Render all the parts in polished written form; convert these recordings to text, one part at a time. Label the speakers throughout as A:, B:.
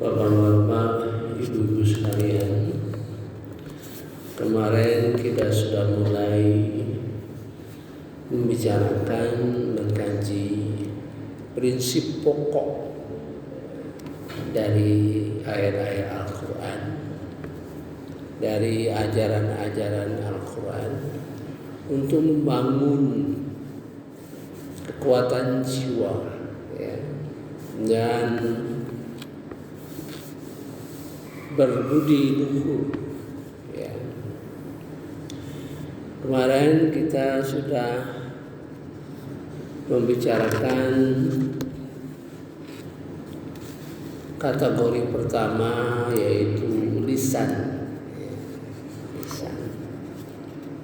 A: Bapak-bapak, ibu-ibu sekalian, kemarin kita sudah mulai membicarakan, mengkaji prinsip pokok dari ayat-ayat Al-Quran, dari ajaran-ajaran Al-Quran untuk membangun kekuatan jiwa, ya, dan berbudi luhur. Ya. Kemarin kita sudah membicarakan kategori pertama, yaitu lisan. Lisan.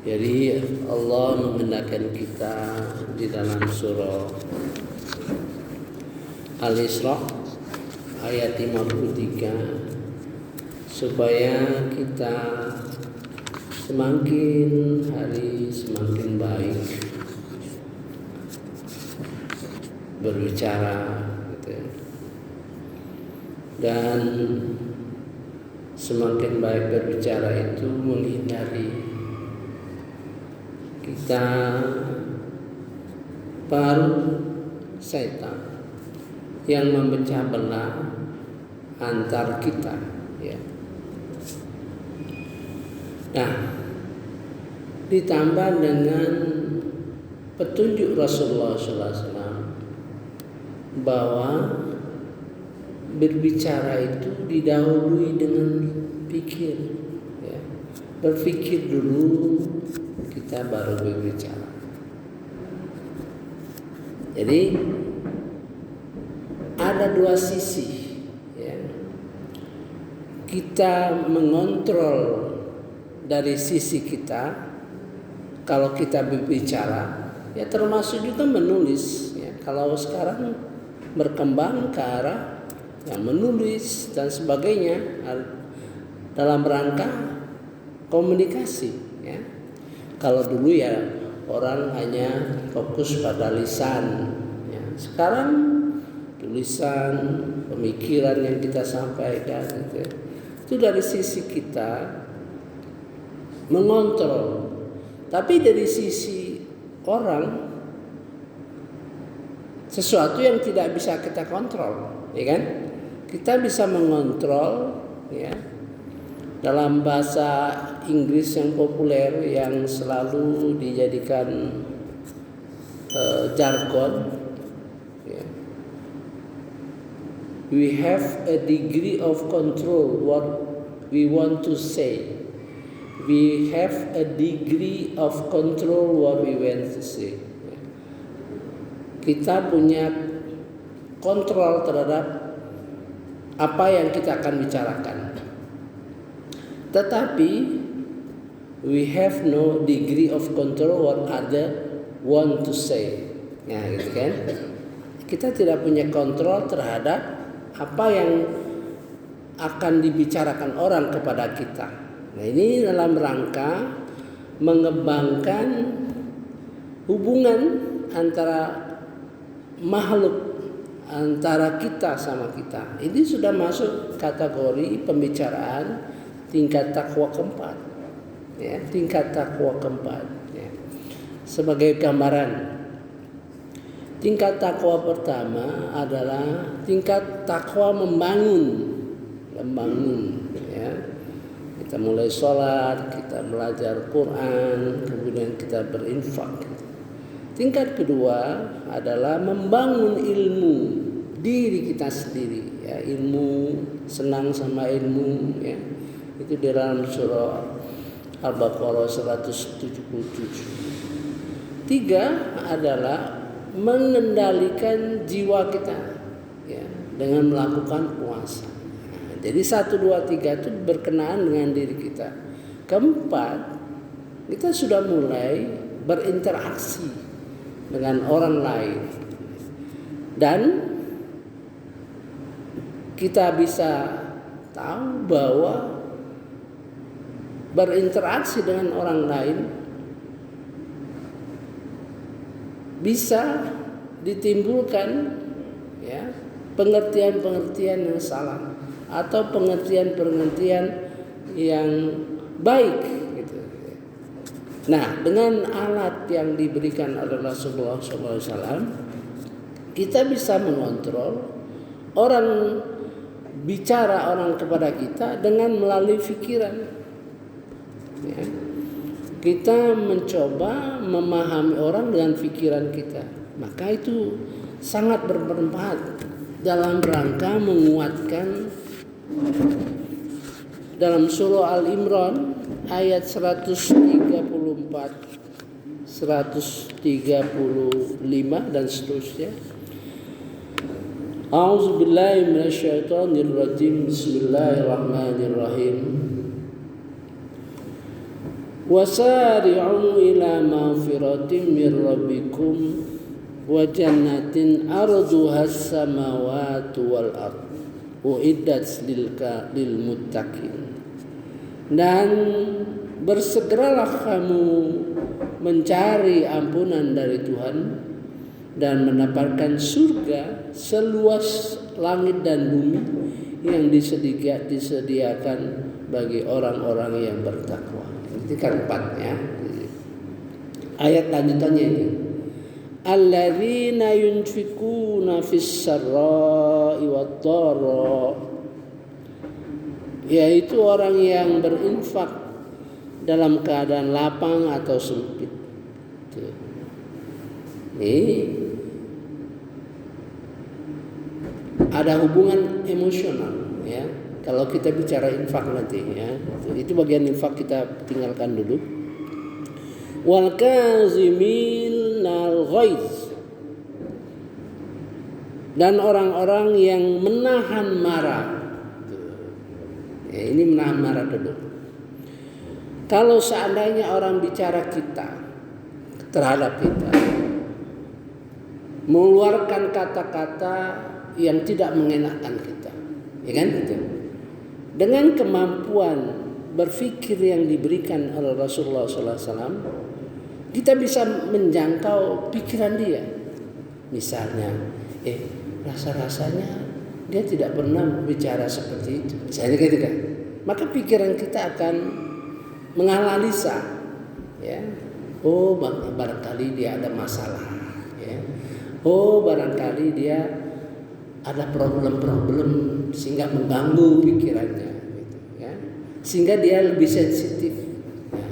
A: Jadi Allah menghendakkan kita di dalam surah Al-Isra ayat 53 supaya kita semakin hari semakin baik berbicara, gitu ya. Dan semakin baik berbicara itu menghindari kita paruh setan yang memecah belah antar kita, ya. Nah, ditambah dengan petunjuk Rasulullah SAW bahwa berbicara itu didahului dengan pikir, ya. Berpikir dulu, kita baru berbicara. Jadi ada dua sisi, ya. Kita mengontrol dari sisi kita. Kalau kita berbicara, ya termasuk juga menulis, ya. Kalau sekarang berkembang ke arah yang menulis dan sebagainya dalam rangka komunikasi, ya. Kalau dulu ya orang hanya fokus pada lisan, ya. Sekarang tulisan, pemikiran yang kita sampaikan, gitu ya. Itu dari sisi kita mengontrol. Tapi dari sisi orang, sesuatu yang tidak bisa kita kontrol, ya kan? Kita bisa mengontrol, ya. Dalam bahasa Inggris yang populer yang selalu dijadikan jargon, ya. We have a degree of control what we want to say. We have a degree of control what we want to say. Kita punya kontrol terhadap apa yang kita akan bicarakan. Tetapi we have no degree of control what other want to say. Nah, gitu kan? Kita tidak punya kontrol terhadap apa yang akan dibicarakan orang kepada kita. Nah, ini dalam rangka mengembangkan hubungan antara makhluk, antara kita sama kita. Ini sudah masuk kategori pembicaraan tingkat takwa keempat, ya, tingkat takwa keempat, ya. Sebagai gambaran, tingkat takwa pertama adalah tingkat takwa membangun, ya. Kita mulai sholat, kita belajar Quran, kemudian kita berinfak. Tingkat kedua adalah membangun ilmu diri kita sendiri, ya. Ilmu, senang sama ilmu, ya. Itu di dalam surah Al-Baqarah 177. Tiga adalah mengendalikan jiwa kita, ya, dengan melakukan puasa. Jadi 1, 2, 3 itu berkenaan dengan diri kita. Keempat, kita sudah mulai berinteraksi dengan orang lain. Dan kita bisa tahu bahwa berinteraksi dengan orang lain bisa ditimbulkan, ya, pengertian-pengertian yang salah atau pengertian-pengertian yang baik gitu. Nah, dengan alat yang diberikan oleh Rasulullah SAW, kita bisa mengontrol orang bicara orang kepada kita dengan melalui pikiran. Ya. Kita mencoba memahami orang dengan pikiran kita, maka itu sangat bermanfaat dalam rangka menguatkan. Dalam surah Al-Imran ayat 134, 135 dan seterusnya. A'udzubillahi minasyaitonirrajim. Bismillahirrahmanirrahim. Wasari'u ila maghfiratin mir rabbikum wa jannatin arduhas samawati wal ardh uiddat lil muttaqin. Dan bersegeralah kamu mencari ampunan dari Tuhan dan mendapatkan surga seluas langit dan bumi yang disediakan bagi orang-orang yang bertakwa. Itu kan 4 ya. Ayat lanjutannya ini. Alladzina yunfikuna fis sarra'i wad dharra, yaitu orang yang berinfak dalam keadaan lapang atau sempit. Ini ada hubungan emosional ya. Kalau kita bicara infak nanti ya, itu bagian infak kita tinggalkan dulu. Wal kaziminal ghaiz, dan orang-orang yang menahan marah. Ya, ini menahan marah dulu. Kalau seandainya orang bicara kita terhadap kita, mengeluarkan kata-kata yang tidak mengenakan kita, ya kan gitu. Dengan kemampuan berpikir yang diberikan oleh Rasulullah SAW, kita bisa menjangkau pikiran dia. Misalnya, rasa-rasanya dia tidak pernah bicara seperti itu. Misalnya gitu kan. Maka pikiran kita akan menganalisa, ya. Oh, barangkali dia ada masalah, ya. Oh, barangkali dia ada problem-problem sehingga mengganggu pikirannya, gitu, ya. Sehingga dia lebih sensitif. Ya.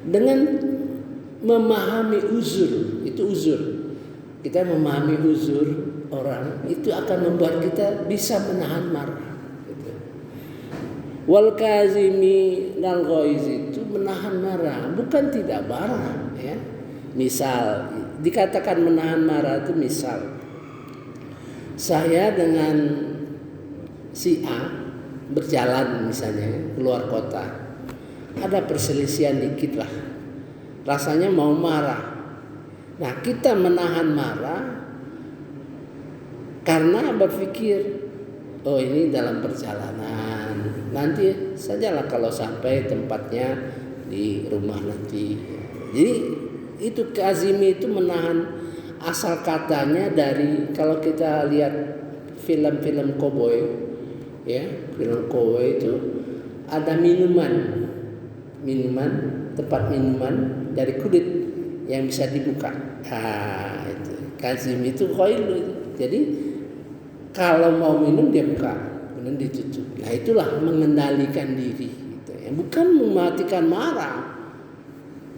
A: Dengan memahami uzur, itu uzur. Kita memahami uzur orang itu akan membuat kita bisa menahan marah. Gitu. Wal kazimi nal ghaiz, itu menahan marah, bukan tidak marah. Ya. Misal dikatakan menahan marah itu misal saya dengan si A berjalan misalnya keluar kota, ada perselisihan dikit lah. Rasanya mau marah. Nah, kita menahan marah karena berpikir, oh ini dalam perjalanan, nanti sajalah kalau sampai tempatnya di rumah nanti. Jadi itu kazimi itu menahan, asal katanya dari, kalau kita lihat film-film koboi, ya, film koboi itu ada minuman, tempat minuman dari kulit yang bisa dibuka. Itu kazim itu khair. Jadi kalau mau minum dia buka, kemudian ditutup. Nah, itulah mengendalikan diri, gitu ya. Bukan mematikan marah,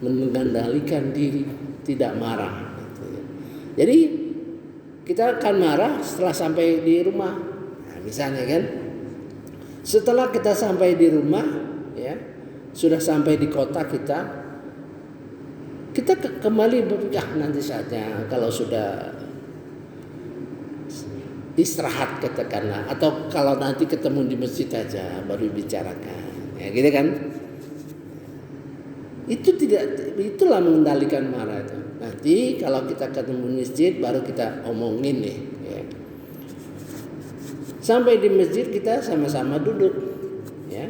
A: mengendalikan diri tidak marah, gitu ya. Jadi kita akan marah setelah sampai di rumah. Nah, misalnya kan, setelah kita sampai di rumah, ya, sudah sampai di kota kita kembali berpikir, nanti saja kalau sudah istirahat katakanlah, atau kalau nanti ketemu di masjid aja baru bicarakan, ya gitu kan. Itulah mengendalikan marah itu. Nanti kalau kita ketemu di masjid baru kita omongin nih, ya. Sampai di masjid kita sama-sama duduk, ya.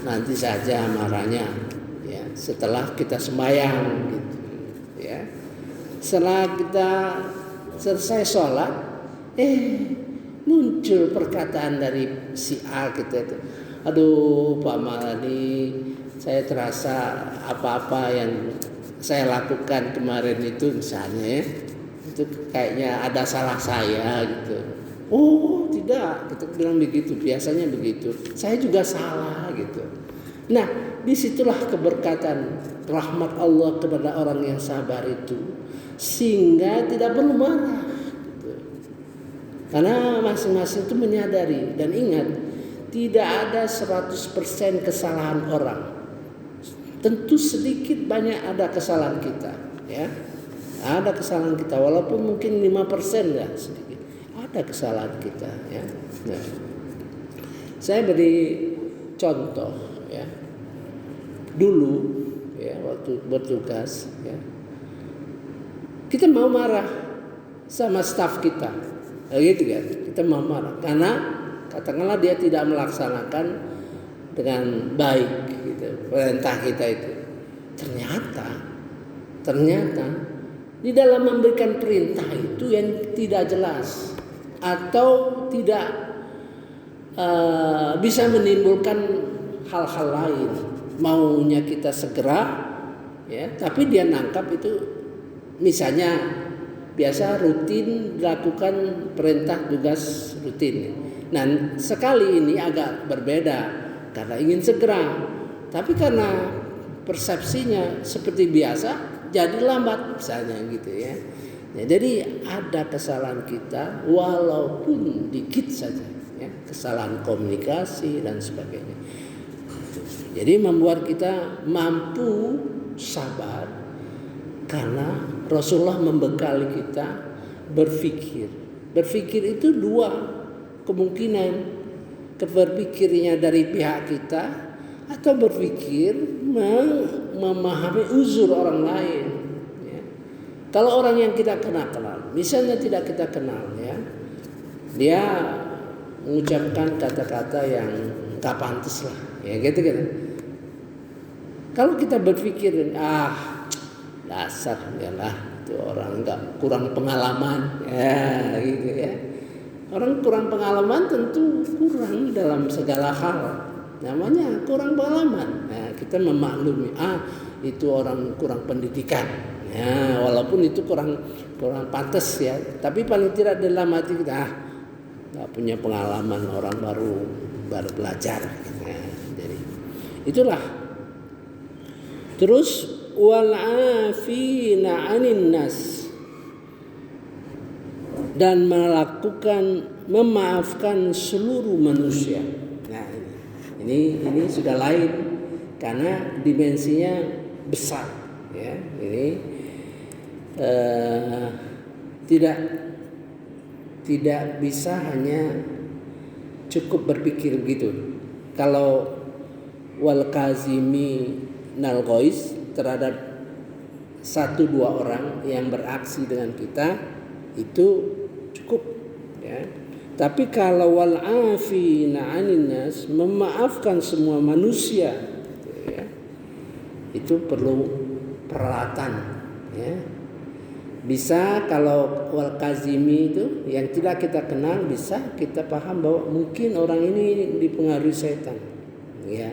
A: Nanti saja marahnya, ya, setelah kita sembahyang, gitu, ya. Setelah kita selesai sholat, muncul perkataan dari si A kita itu, aduh Pak Maladi, saya terasa apa-apa yang saya lakukan kemarin itu misalnya ya, itu kayaknya ada salah saya gitu. Oh tidak, kita bilang begitu, biasanya begitu, saya juga salah gitu. Nah disitulah keberkatan rahmat Allah kepada orang yang sabar itu, sehingga tidak perlu marah gitu. Karena masing-masing itu menyadari dan ingat, tidak ada 100% kesalahan orang. Tentu sedikit banyak ada kesalahan kita, ya. Ada kesalahan kita, walaupun mungkin 5% ya sedikit. Ada kesalahan kita, ya. Nah, saya beri contoh, ya. Dulu, ya, waktu bertugas, ya, kita mau marah sama staf kita, gitu kan? Kita mau marah karena katakanlah dia tidak melaksanakan dengan baik gitu, perintah kita itu. Ternyata di dalam memberikan perintah itu yang tidak jelas atau tidak bisa menimbulkan hal-hal lain, maunya kita segera, ya, tapi dia nangkap itu misalnya biasa rutin dilakukan perintah tugas rutin. Nah sekali ini agak berbeda karena ingin segera, tapi karena persepsinya seperti biasa jadi lambat misalnya gitu ya. Nah, jadi ada kesalahan kita walaupun dikit saja, ya, kesalahan komunikasi dan sebagainya. Jadi membuat kita mampu sabar karena Rasulullah membekali kita berpikir. Berpikir itu dua kemungkinan. Berpikirnya dari pihak kita atau berpikir memahami uzur orang lain, ya. Kalau orang yang kita kenal, misalnya tidak kita kenal, ya, dia mengucapkan kata-kata yang gak pantas lah, ya gitu. Kalau kita berpikir dasar ya lah itu orang nggak kurang pengalaman, ya gitu ya. Orang kurang pengalaman tentu kurang dalam segala hal, namanya kurang pengalaman. Nah, kita memaklumi itu orang kurang pendidikan, ya, walaupun itu kurang pantas ya, tapi paling tidak dalam hati kita nggak punya pengalaman, orang baru belajar. Nah, jadi itulah. Terus wal afina 'anin nas, dan memaafkan seluruh manusia. Nah, ini sudah lain karena dimensinya besar, ya. Ini tidak bisa hanya cukup berpikir begitu. Kalau wal kazimi nal ghaiz terhadap 1-2 orang yang beraksi dengan kita itu cukup, ya. Tapi kalau wal afina 'anin nas, memaafkan semua manusia, ya, itu perlu peralatan, ya. Bisa kalau wal kazimi itu yang tidak kita kenal, bisa kita paham bahwa mungkin orang ini dipengaruhi setan, ya.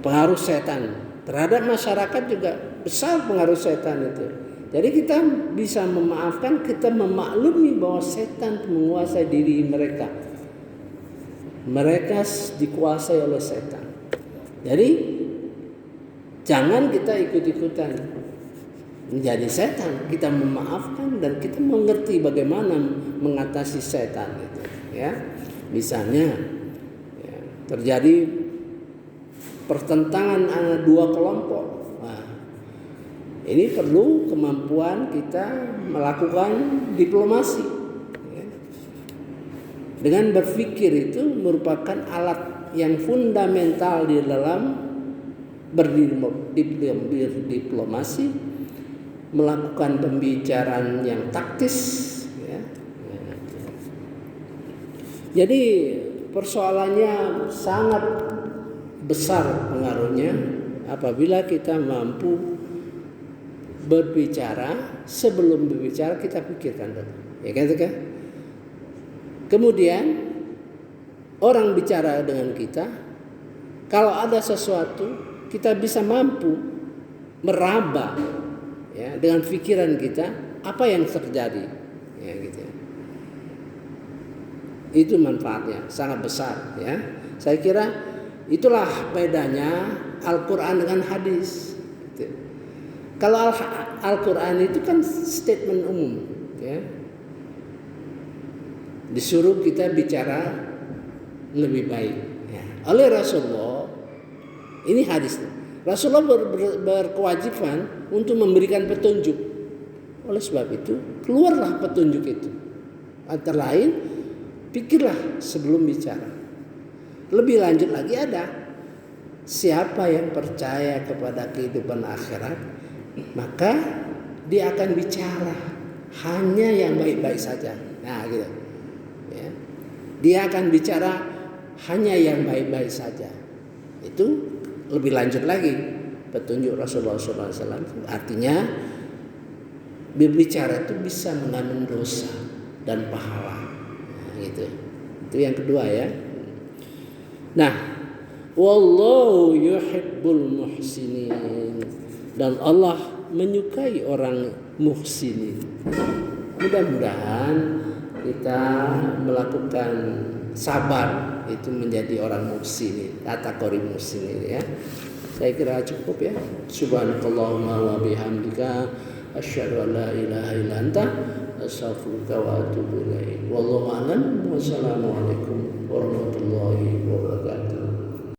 A: Pengaruh setan terhadap masyarakat juga besar pengaruh setan itu. Jadi kita bisa memaafkan, kita memaklumi bahwa setan menguasai diri mereka. Mereka dikuasai oleh setan. Jadi jangan kita ikut-ikutan menjadi setan. Kita memaafkan dan kita mengerti bagaimana mengatasi setan itu, ya. Misalnya, ya, terjadi pertentangan antara 2 kelompok. Ini perlu kemampuan kita melakukan diplomasi, ya. Dengan berpikir itu merupakan alat yang fundamental di dalam berdiplomasi, melakukan pembicaraan yang taktis, ya. Jadi persoalannya sangat besar pengaruhnya apabila kita mampu berbicara, sebelum berbicara kita pikirkan dulu, ya kan? Kemudian orang bicara dengan kita, kalau ada sesuatu kita bisa mampu meraba ya dengan pikiran kita apa yang terjadi ya gitu ya. Itu manfaatnya sangat besar ya. Saya kira itulah bedanya Al-Quran dengan hadis gitu. Kalau Al-Quran itu kan statement umum ya. Disuruh kita bicara lebih baik ya. Oleh Rasulullah, ini hadis, Rasulullah berkewajiban untuk memberikan petunjuk. Oleh sebab itu keluarlah petunjuk itu. Antara lain, pikirlah sebelum bicara. Lebih lanjut lagi ada, siapa yang percaya kepada kehidupan akhirat, maka dia akan bicara hanya yang baik-baik saja. Nah gitu ya. Dia akan bicara hanya yang baik-baik saja. Itu lebih lanjut lagi petunjuk Rasulullah SAW. Artinya berbicara itu bisa mengandung dosa dan pahala. Nah, gitu. Itu yang kedua ya. Nah, wallahu yuhibbul muhsinin, dan Allah menyukai orang muhsinin. Mudah-mudahan kita melakukan sabar itu menjadi orang muhsinin, kategori muhsinin ya. Saya kira cukup ya. Subhanakallahumma wa bihamdika asyhadu an la ilaha illa anta astaghfiruka wa atubu ilaik. Wallahu a'lam. Wassalamualaikum warahmatullahi wabarakatuh.